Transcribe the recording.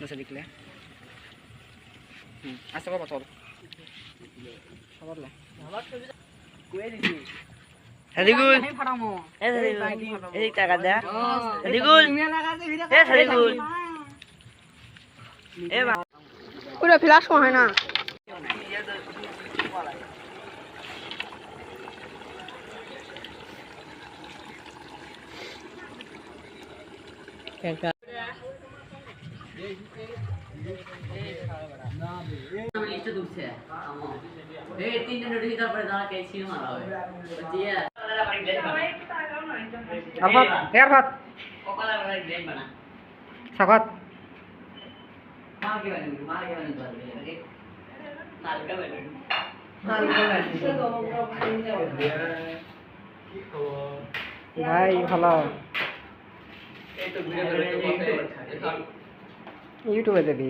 Nasa dikle. Asa ko botol. Sabar lah. Sadigul. Sadigul. Edik taka da. Sadigul. Sadigul. Ba. ওটা flash কম হয় না Sakat. ভাই ভালো ইউটিউবে দেবি